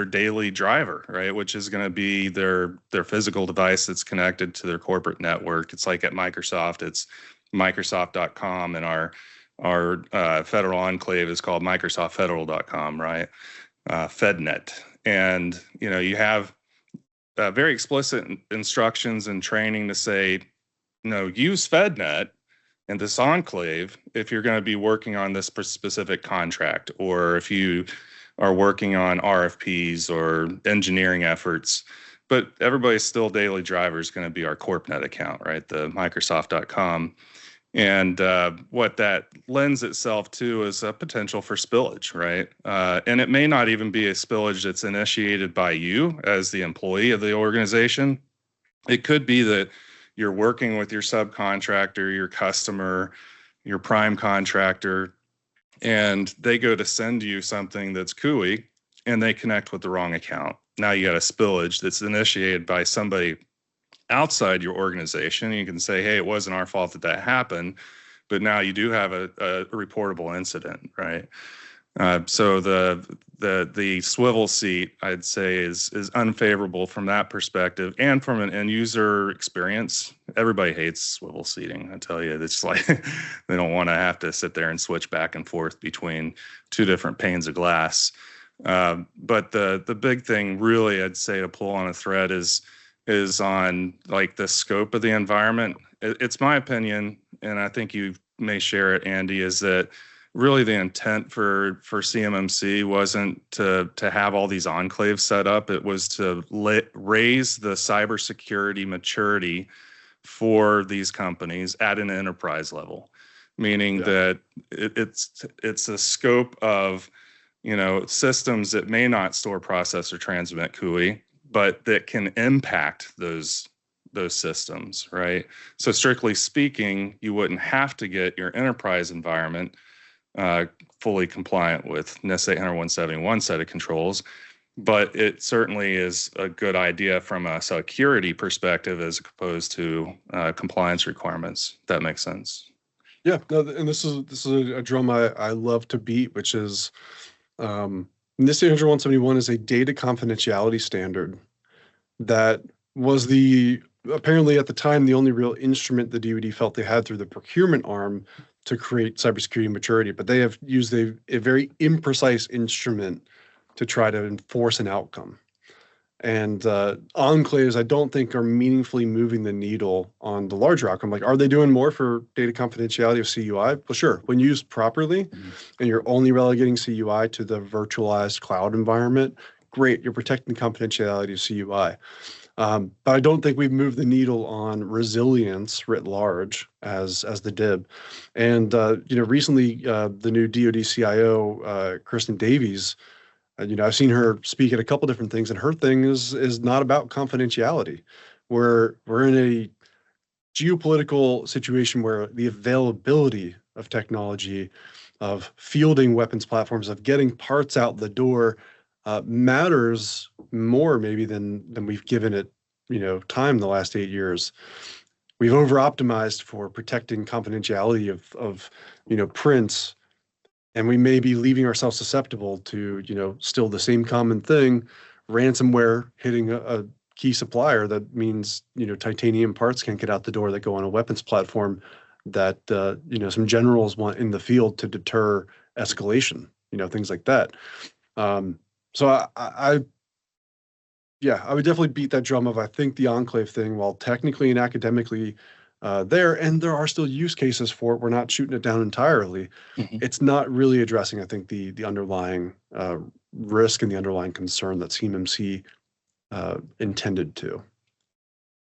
daily driver, right? Which is going to be their physical device that's connected to their corporate network. It's like at Microsoft, it's Microsoft.com, and our federal enclave is called MicrosoftFederal.com, right? FedNet. And you have very explicit instructions and training to say, use FedNet and this enclave if you're going to be working on this specific contract, or if you are working on RFPs or engineering efforts. But everybody's still daily driver is going to be our CorpNet account, right? The Microsoft.com. And what that lends itself to is a potential for spillage, right? And it may not even be a spillage that's initiated by you as the employee of the organization. It could be that you're working with your subcontractor, your customer, your prime contractor, and they go to send you something that's cooey, and they connect with the wrong account. Now you got a spillage that's initiated by somebody outside your organization. You can say, hey, it wasn't our fault that happened, but now you do have a reportable incident, right? So the swivel seat, I'd say, is unfavorable from that perspective, and from an end user experience. Everybody hates swivel seating. I tell you, it's like they don't want to have to sit there and switch back and forth between two different panes of glass. But the big thing, really, I'd say, to pull on a thread is on like the scope of the environment. It's my opinion, and I think you may share it, Andy, is that really the intent for CMMC wasn't to have all these enclaves set up. It was to raise the cybersecurity maturity for these companies at an enterprise level, meaning that it's a scope of systems that may not store, process, or transmit cooey, but that can impact those systems, right? So strictly speaking, you wouldn't have to get your enterprise environment fully compliant with NIST 800-171 set of controls, but it certainly is a good idea from a security perspective as opposed to compliance requirements. That makes sense. Yeah, no, and this is a drum I love to beat, which is NIST 800-171 is a data confidentiality standard that was the apparently at the time, the only real instrument the DoD felt they had through the procurement arm to create cybersecurity maturity, but they have used a very imprecise instrument to try to enforce an outcome. And enclaves, I don't think, are meaningfully moving the needle on the larger outcome. Like, are they doing more for data confidentiality of CUI? Well, sure. When used properly, and you're only relegating CUI to the virtualized cloud environment, great. You're protecting the confidentiality of CUI. But I don't think we've moved the needle on resilience writ large as the DIB. And recently the new DoD CIO, Kristen Davies, I've seen her speak at a couple different things, and her thing is not about confidentiality. We're in a geopolitical situation where the availability of technology, of fielding weapons platforms, of getting parts out the door, matters more maybe than we've given it, time the last 8 years. We've over optimized for protecting confidentiality of prints, and we may be leaving ourselves susceptible to, still the same common thing, ransomware hitting a key supplier. That means, titanium parts can't get out the door that go on a weapons platform that, some generals want in the field to deter escalation, things like that. So I would definitely beat that drum of, I think the Enclave thing, while technically and academically there are still use cases for it. We're not shooting it down entirely. Mhm. It's not really addressing, I think, the underlying risk and the underlying concern that CMMC intended to.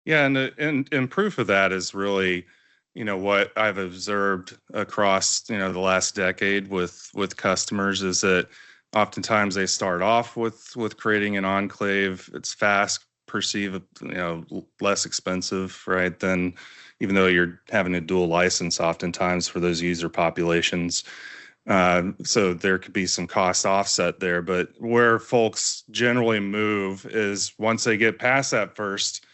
Yeah, and proof of that is really, what I've observed across, the last decade with customers is that oftentimes they start off with creating an enclave. It's fast, perceived, less expensive, right? Than even though you're having a dual license oftentimes for those user populations. So there could be some cost offset there, but where folks generally move is once they get past that first,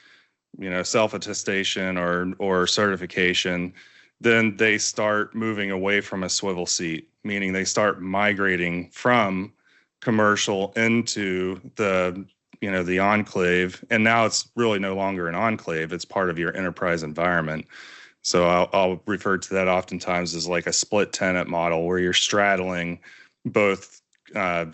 self-attestation or certification, then they start moving away from a swivel seat, meaning they start migrating from commercial into the enclave. And now it's really no longer an enclave. It's part of your enterprise environment. So I'll refer to that oftentimes as like a split tenant model where you're straddling both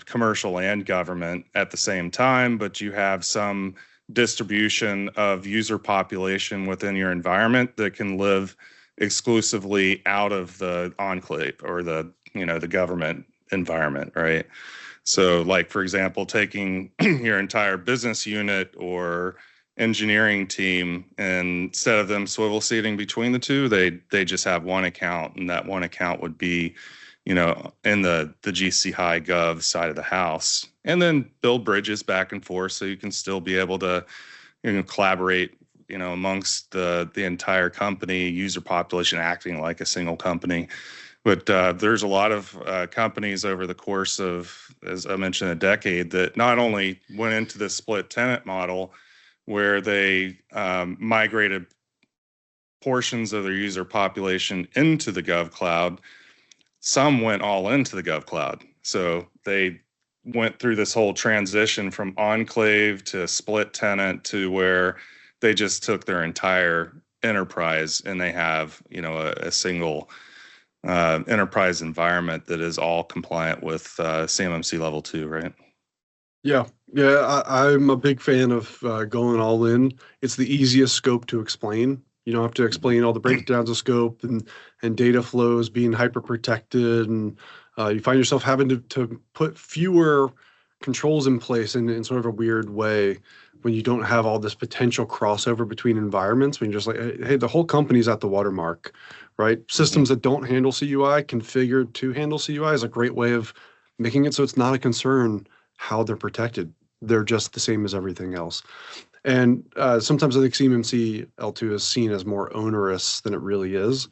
commercial and government at the same time, but you have some distribution of user population within your environment that can live exclusively out of the enclave or the government environment, right? So like, for example, taking your entire business unit or engineering team, and instead of them swivel seating between the two, they just have one account, and that one account would be, in the GCC High Gov side of the house, and then build bridges back and forth so you can still be able to, collaborate, amongst the entire company user population acting like a single company. But there's a lot of companies over the course of, as I mentioned, a decade that not only went into the split tenant model where they migrated portions of their user population into the Gov Cloud, some went all into the Gov Cloud. So they went through this whole transition from enclave to split tenant to where they just took their entire enterprise and they have, a single enterprise environment that is all compliant with CMMC Level 2, right? Yeah, I'm a big fan of going all in. It's the easiest scope to explain. You don't have to explain all the breakdowns of scope and data flows being hyper protected, and you find yourself having to put fewer controls in place in sort of a weird way when you don't have all this potential crossover between environments. When you're just like, hey, the whole company's at the watermark, right? Systems that don't handle CUI configured to handle CUI is a great way of making it so it's not a concern how they're protected. They're just the same as everything else. And sometimes I think CMMC L2 is seen as more onerous than it really is.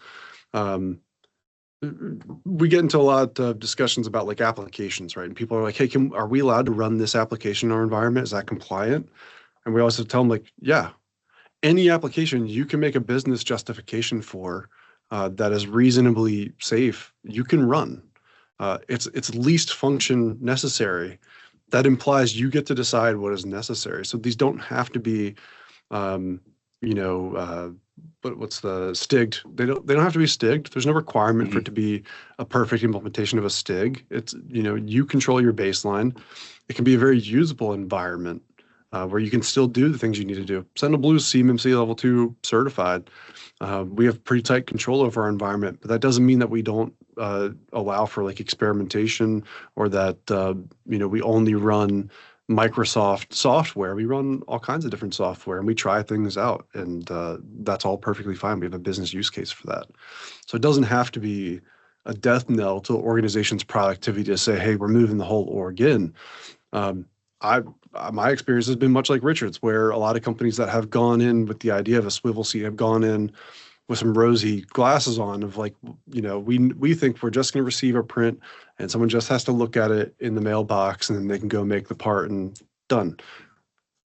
We get into a lot of discussions about like applications, right? And people are like, hey, are we allowed to run this application in our environment? Is that compliant? And we also tell them like, yeah, any application you can make a business justification for that is reasonably safe, you can run. It's least function necessary. That implies you get to decide what is necessary. So these don't have to be you know, what's the stigged? They don't have to be stigged. There's no requirement for it to be a perfect implementation of a stig. It's, you control your baseline. It can be a very usable environment where you can still do the things you need to do. Sentinel Blue is CMMC Level 2 certified. We have pretty tight control over our environment, but that doesn't mean that we don't allow for like experimentation, or that we only run Microsoft software. We run all kinds of different software and we try things out, and that's all perfectly fine. We have a business use case for that. So it doesn't have to be a death knell to organization's productivity to say, hey, we're moving the whole org in. I My experience has been much like Richard's, where a lot of companies that have gone in with the idea of a swivel seat have gone in with some rosy glasses on of like, we think we're just going to receive a print and someone just has to look at it in the mailbox and then they can go make the part and done.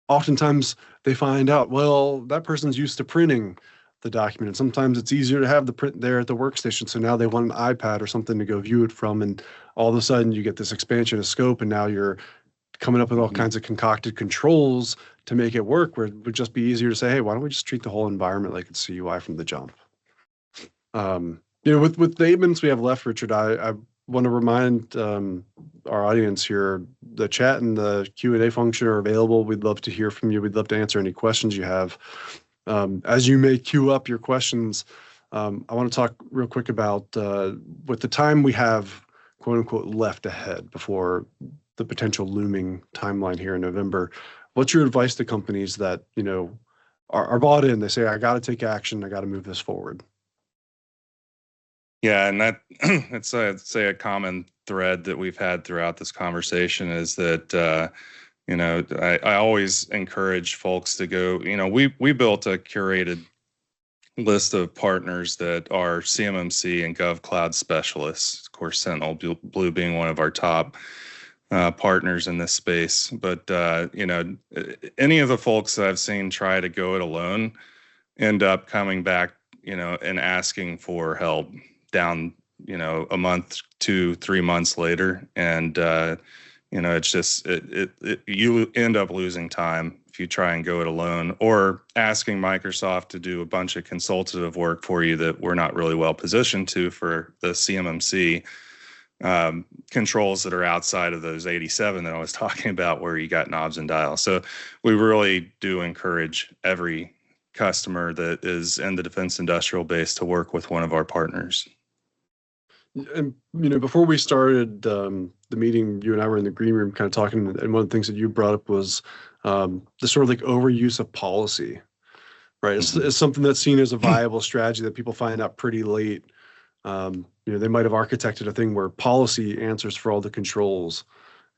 Oftentimes they find out, well, that person's used to printing the document, and sometimes it's easier to have the print there at the workstation. So now they want an iPad or something to go view it from, and all of a sudden you get this expansion of scope, and now you're coming up with all kinds of concocted controls to make it work, where it would just be easier to say, hey, why don't we just treat the whole environment like it's CUI from the jump? With the 8 minutes we have left, Richard, I want to remind our audience here, the chat and the Q&A function are available. We'd love to hear from you. We'd love to answer any questions you have. As you may queue up your questions, I want to talk real quick about with the time we have, quote unquote, left ahead before the potential looming timeline here in November. What's your advice to companies that, are bought in? They say, I got to take action. I got to move this forward. Yeah, and that's I'd say a common thread that we've had throughout this conversation is that I always encourage folks to go. We built a curated list of partners that are CMMC and GovCloud specialists. Of course, Sentinel Blue being one of our top partners in this space. But any of the folks that I've seen try to go it alone end up coming back, and asking for help down, a month, 2-3 months later. And, it's just, you end up losing time if you try and go it alone, or asking Microsoft to do a bunch of consultative work for you that we're not really well positioned to for the CMMC controls that are outside of those 87 that I was talking about, where you got knobs and dials. So we really do encourage every customer that is in the defense industrial base to work with one of our partners. And, before we started the meeting, you and I were in the green room kind of talking, and one of the things that you brought up was the sort of like overuse of policy, right? It's something that's seen as a viable strategy that people find out pretty late. They might have architected a thing where policy answers for all the controls.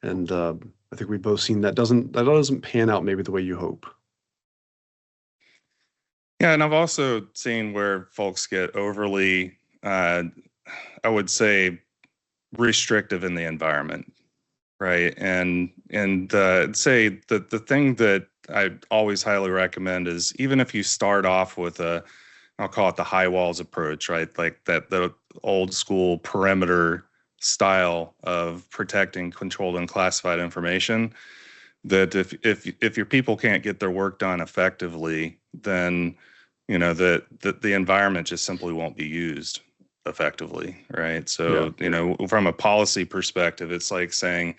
And I think we've both seen that doesn't pan out maybe the way you hope. Yeah, and I've also seen where folks get overly, I would say, restrictive in the environment, right? And say that the thing that I always highly recommend is, even if you start off with I'll call it the high walls approach, right? Like the old school perimeter style of protecting controlled and classified information, that if your people can't get their work done effectively, then that the environment just simply won't be used effectively, right? So, from a policy perspective, it's like saying,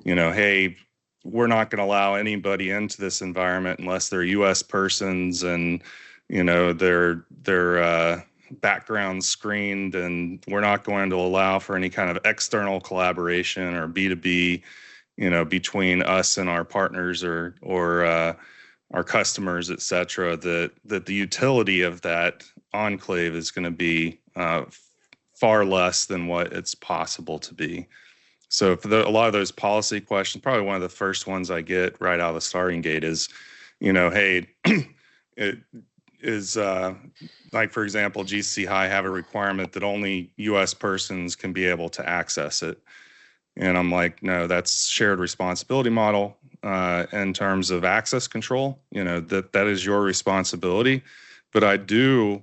hey, we're not going to allow anybody into this environment unless they're U.S. persons and, their background screened, and we're not going to allow for any kind of external collaboration or B2B, between us and our partners or our customers, et cetera, that the utility of that enclave is going to be far less than what it's possible to be. So for a lot of those policy questions, probably one of the first ones I get right out of the starting gate is, hey, it is like, for example, GCC High have a requirement that only U.S. persons can be able to access it. And I'm like, no, that's shared responsibility model in terms of access control. That is your responsibility. But I do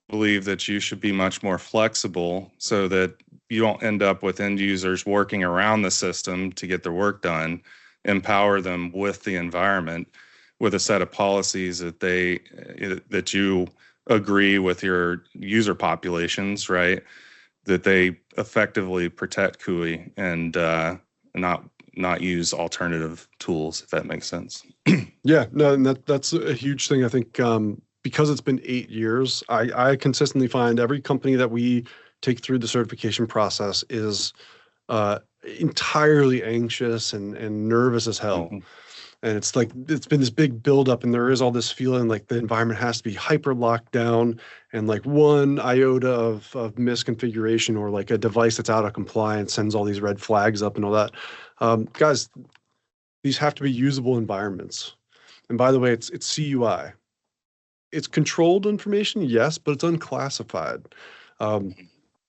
believe that you should be much more flexible so that you don't end up with end users working around the system to get their work done. Empower them with the environment, with a set of policies that you agree with your user populations, right? That they effectively protect CUI and not use alternative tools, if that makes sense. Yeah, no, and that's a huge thing. I think because it's been 8 years, I consistently find every company that we take through the certification process is entirely anxious and nervous as hell. Mm-hmm. And it's like it's been this big buildup, and there is all this feeling like the environment has to be hyper locked down, and like one iota of misconfiguration or like a device that's out of compliance sends all these red flags up and all that. Guys, these have to be usable environments. And by the way, it's CUI. It's controlled information, yes, but it's unclassified.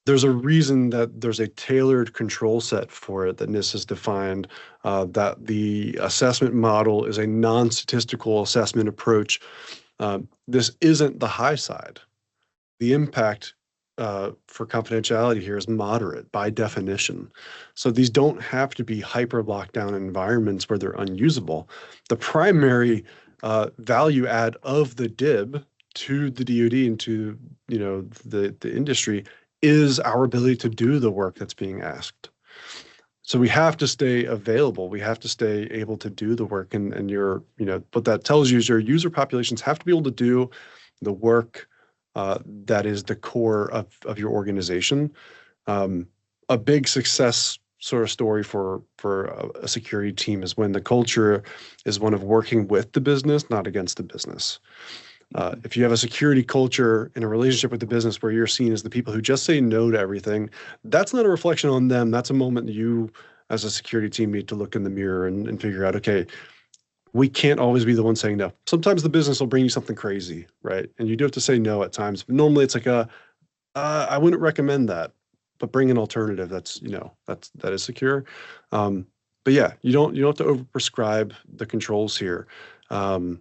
There's a reason that there's a tailored control set for it that NIST has defined, that the assessment model is a non-statistical assessment approach. This isn't the high side. The impact for confidentiality here is moderate by definition. So these don't have to be hyper lockdown environments where they're unusable. The primary value add of the DIB to the DoD and to the industry is our ability to do the work that's being asked. So we have to stay available. We have to stay able to do the work. And what that tells you is your user populations have to be able to do the work that is the core of your organization. A big success sort of story for a security team is when the culture is one of working with the business, not against the business. If you have a security culture in a relationship with the business where you're seen as the people who just say no to everything, that's not a reflection on them. That's a moment you, as a security team, need to look in the mirror and figure out, okay, we can't always be the one saying no. Sometimes the business will bring you something crazy, right? And you do have to say no at times. But normally it's like I wouldn't recommend that, but bring an alternative that is secure. But yeah, you don't have to overprescribe the controls here. I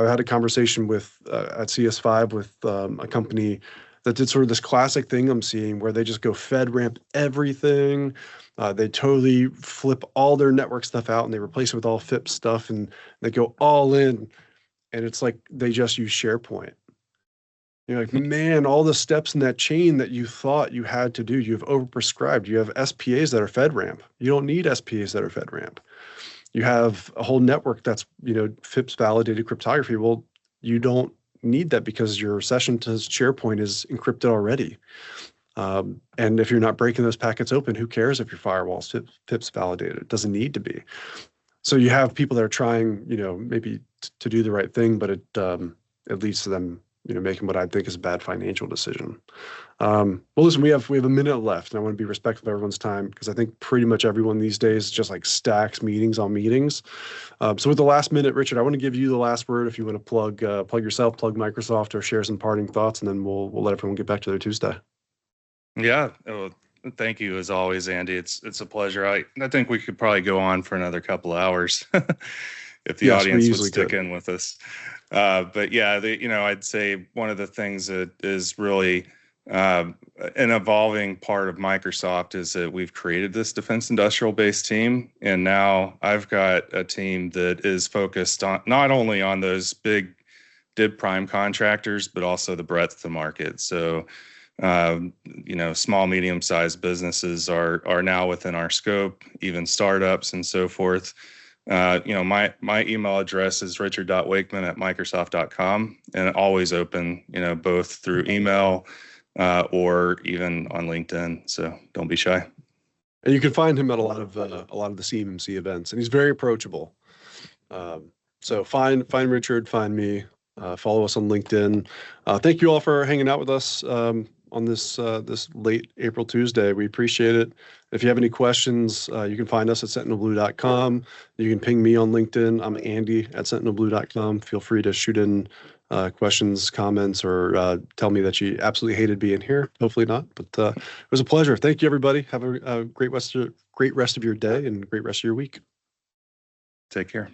had a conversation with at CS5 with a company that did sort of this classic thing I'm seeing where they just go FedRAMP everything. They totally flip all their network stuff out and they replace it with all FIP stuff and they go all in. And it's like they just use SharePoint. You're like, man, all the steps in that chain that you thought you had to do, you've overprescribed. You have SPAs that are FedRAMP. You don't need SPAs that are FedRAMP. You have a whole network that's, FIPS validated cryptography. Well, you don't need that because your session to SharePoint is encrypted already. And if you're not breaking those packets open, who cares if your firewall's FIPS validated? It doesn't need to be. So you have people that are trying, maybe to do the right thing, but it leads to them, making what I think is a bad financial decision. Well, listen, we have a minute left, and I want to be respectful of everyone's time because I think pretty much everyone these days just like stacks meetings on meetings. So with the last minute, Richard, I want to give you the last word if you want to plug yourself, plug Microsoft, or share some parting thoughts, and then we'll let everyone get back to their Tuesday. Yeah. Oh, thank you as always, Andy. It's a pleasure. I think we could probably go on for another couple of hours if the audience would stick in with us. But yeah, I'd say one of the things that is really an evolving part of Microsoft is that we've created this defense industrial base team. And now I've got a team that is focused on not only on those big DIB prime contractors, but also the breadth of the market. So, small, medium-sized businesses are now within our scope, even startups and so forth. My email address is richard.wakeman@microsoft.com, and always open, both through email or even on LinkedIn. So don't be shy. And you can find him at a lot of the CMMC events, and he's very approachable. So find Richard, find me, follow us on LinkedIn. Thank you all for hanging out with us on this late April Tuesday. We appreciate it. If you have any questions, you can find us at sentinelblue.com. You can ping me on LinkedIn. I'm Andy at sentinelblue.com. Feel free to shoot in questions, comments, or tell me that you absolutely hated being here. Hopefully not, but it was a pleasure. Thank you, everybody. Have a great rest of your day and great rest of your week. Take care.